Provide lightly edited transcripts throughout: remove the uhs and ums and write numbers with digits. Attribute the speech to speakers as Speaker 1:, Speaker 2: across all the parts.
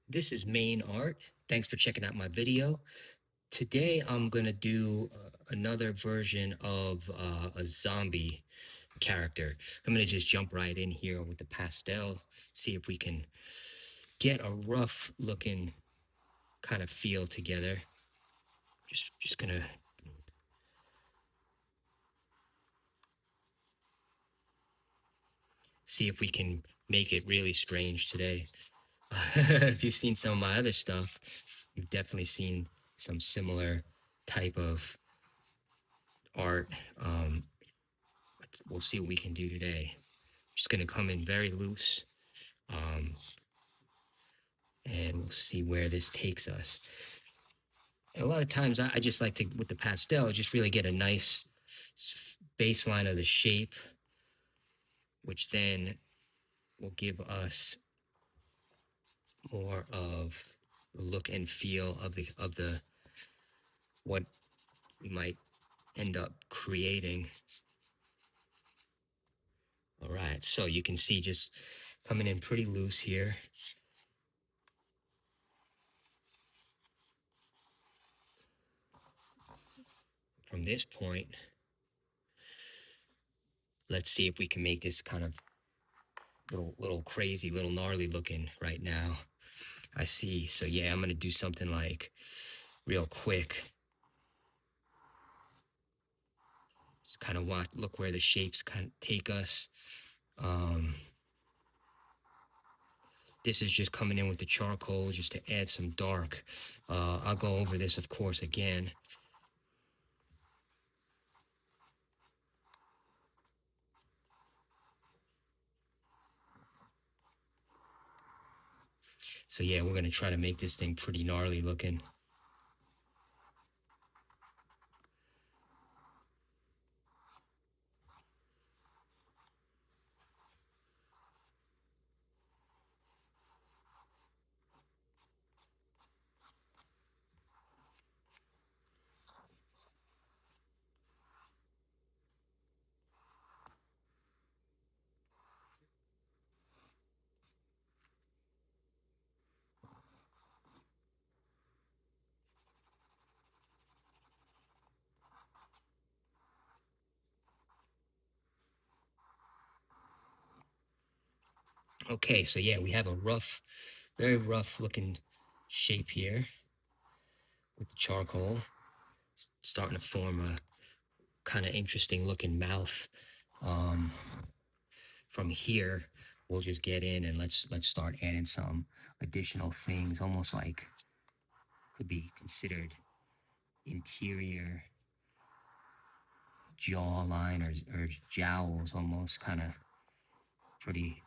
Speaker 1: This is Main Art. Thanks for checking out my video. Today I'm gonna do another version of a zombie character. I'm gonna just jump right in here with the pastel, see if we can get a rough looking kind of feel together. Just gonna see if we can make it really strange today. If you've seen some of my other stuff, you've definitely seen some similar type of art. We'll see what we can do today. Just going to come in very loose, um, and we'll see where this takes us. And a lot of times I just like to, with the pastel, just really get a nice baseline of the shape, which then will give us more of the look and feel of the what we might end up creating. All right, so you can see just coming in pretty loose here. From this point, let's see if we can make this kind of little crazy, little gnarly looking right now. I see. So yeah, I'm gonna do something like real quick. Just kind of look where the shapes kind of take us. This is just coming in with the charcoal just to add some dark. I'll go over this, of course, again. So yeah, we're gonna try to make this thing pretty gnarly looking. Okay, so yeah, we have a rough, very rough looking shape here with the charcoal. Starting to form a kind of interesting looking mouth. Um, from here, we'll just get in and let's start adding some additional things, almost like could be considered interior jawline or jowls, almost kind of pretty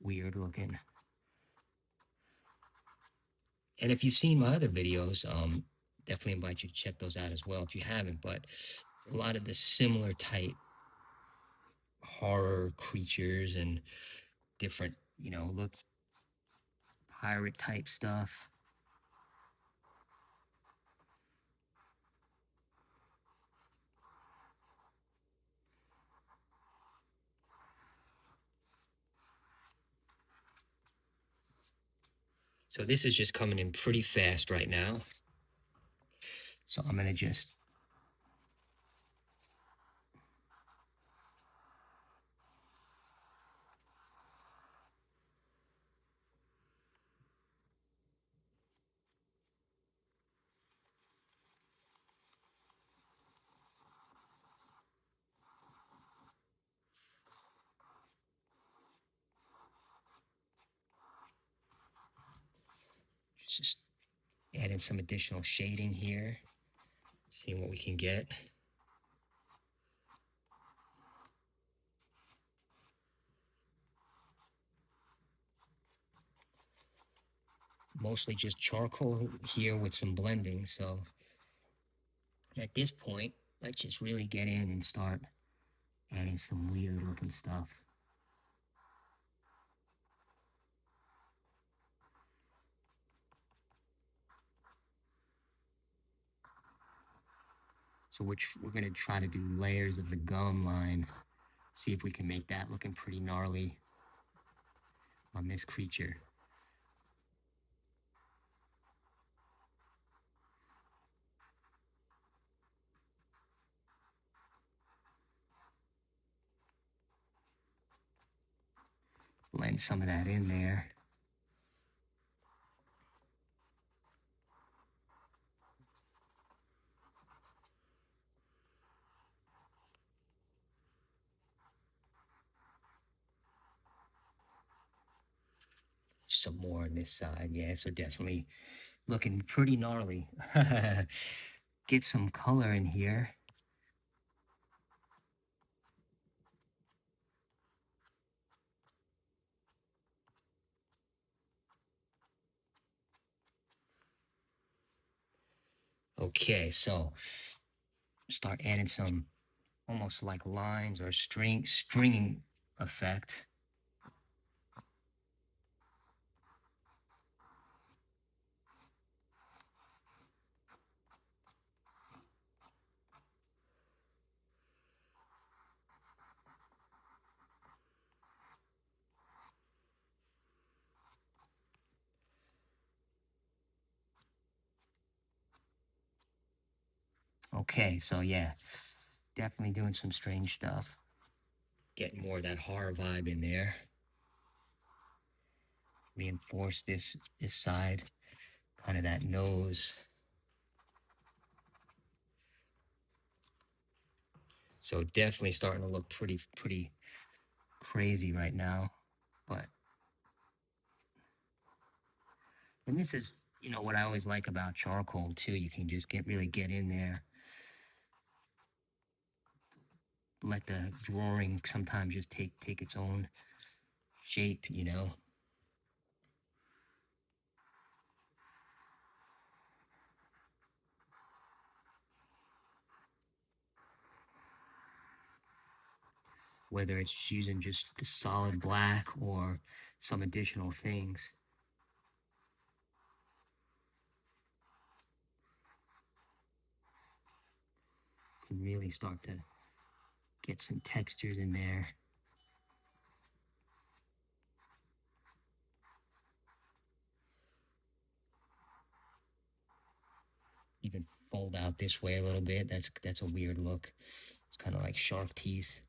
Speaker 1: weird looking. And if you've seen my other videos, definitely invite you to check those out as well if you haven't. But a lot of the similar type horror creatures and different, look pirate type stuff. So this is just coming in pretty fast right now. So I'm gonna just add in some additional shading here, see what we can get. Mostly just charcoal here with some blending. So at this point, let's just really get in and start adding some weird looking stuff. So we're gonna try to do layers of the gum line. See if we can make that looking pretty gnarly on this creature. Blend some of that in there. Some more on this side. Yeah, so definitely looking pretty gnarly. Get some color in here. Okay, so start adding some almost like lines or stringing effect. Okay, so yeah, definitely doing some strange stuff. Getting more of that horror vibe in there. Reinforce this side, kind of that nose. So definitely starting to look pretty crazy right now. But and this is, you know, what I always like about charcoal too. You can just really get in there. Let the drawing sometimes just take its own shape, you know. Whether it's using just the solid black or some additional things. Can really start to get some textures in there. Even fold out this way a little bit. That's a weird look. It's kind of like shark teeth.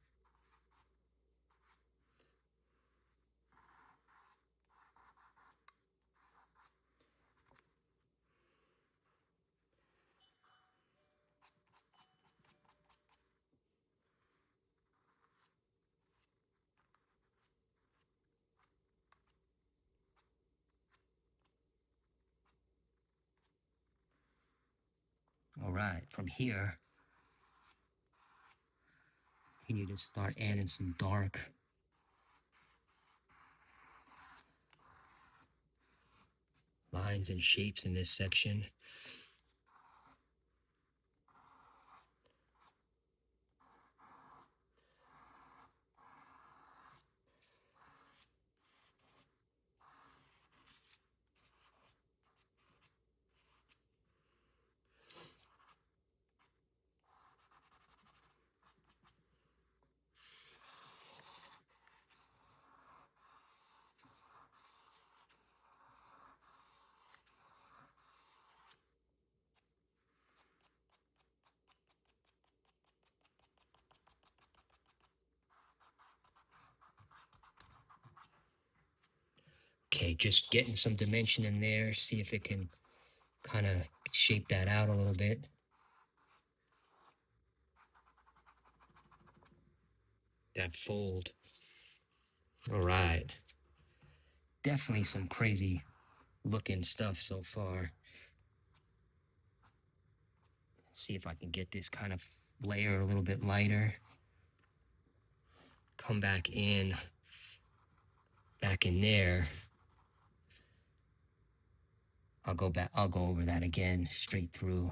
Speaker 1: All right, from here, continue to start adding some dark lines and shapes in this section. Okay, just getting some dimension in there, see if it can kind of shape that out a little bit. That fold. All right. Definitely some crazy looking stuff so far. See if I can get this kind of layer a little bit lighter. Come back in there. I'll go over that again, straight through.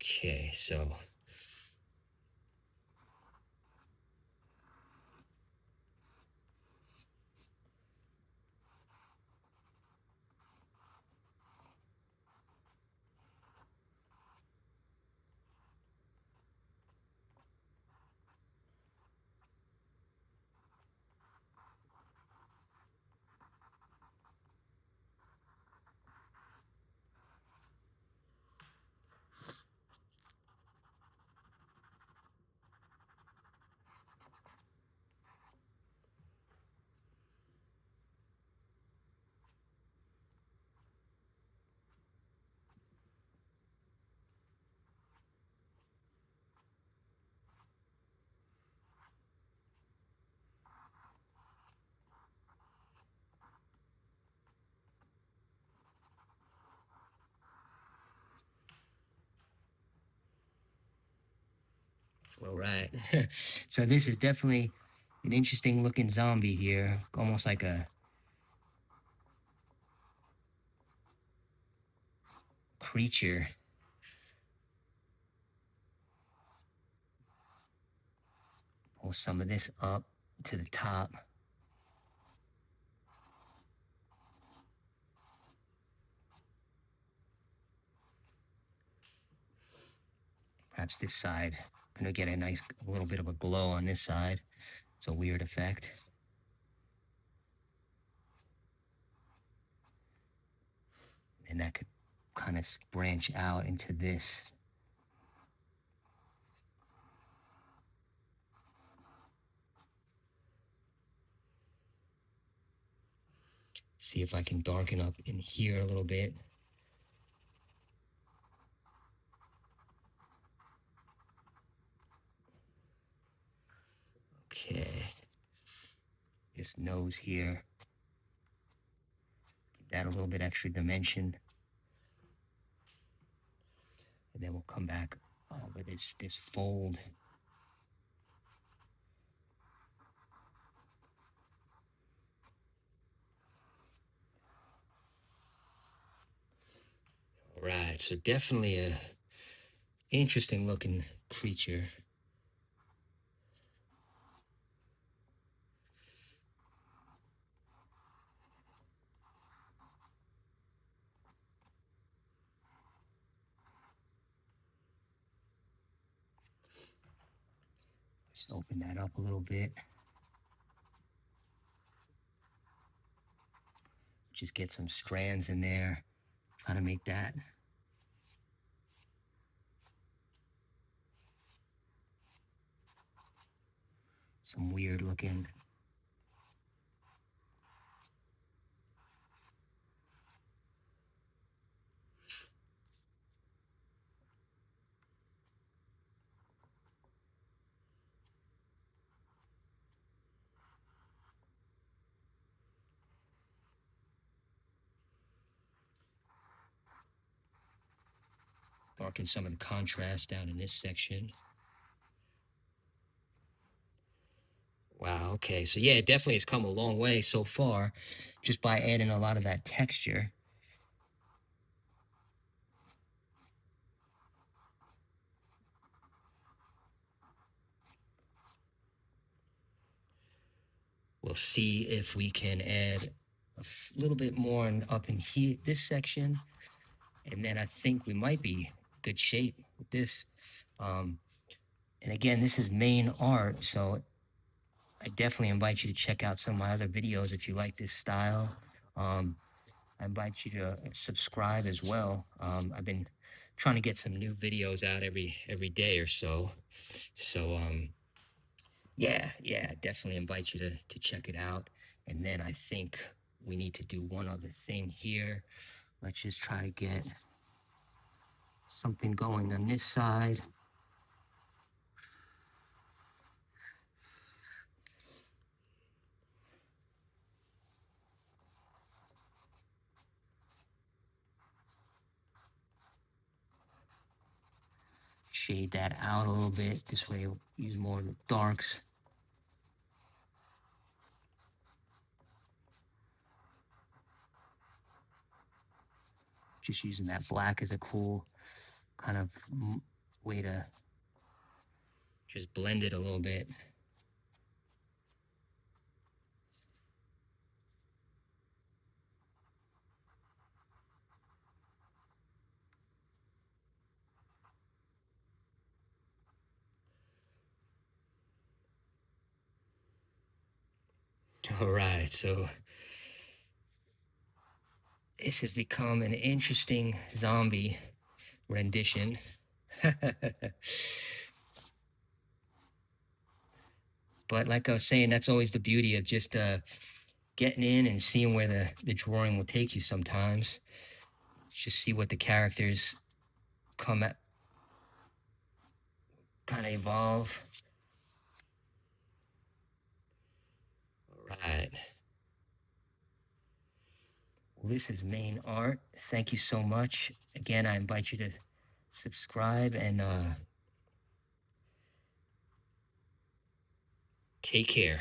Speaker 1: Okay, so All right. So this is definitely an interesting looking zombie here, almost like a creature. Pull some of this up to the top. Perhaps this side. Gonna get a nice little bit of a glow on this side. It's a weird effect. And that could kind of branch out into this. See if I can darken up in here a little bit. Okay. This nose here. Give that a little bit extra dimension. And then we'll come back over this fold. All right, so definitely a interesting looking creature. Just open that up a little bit. Just get some strands in there. Try to make that some weird looking. Darken some of the contrast down in this section. Wow, okay. So yeah, it definitely has come a long way so far just by adding a lot of that texture. We'll see if we can add a little bit more up in here, this section. And then I think we might be good shape with this. And again, this is main art, so I definitely invite you to check out some of my other videos if you like this style. I invite you to subscribe as well. I've been trying to get some new videos out every day or so. So yeah, definitely invite you to check it out. And then I think we need to do one other thing here. Let's just try to get something going on this side. Shade that out a little bit. This way, we'll use more of the darks. Just using that black as a cool kind of way to just blend it a little bit. All right, so this has become an interesting zombie rendition. But like I was saying, that's always the beauty of just getting in and seeing where the drawing will take you sometimes. Just see what the characters come at, kind of evolve. All right. Well, this is main art. Thank you so much. Again, I invite you to subscribe and Take care.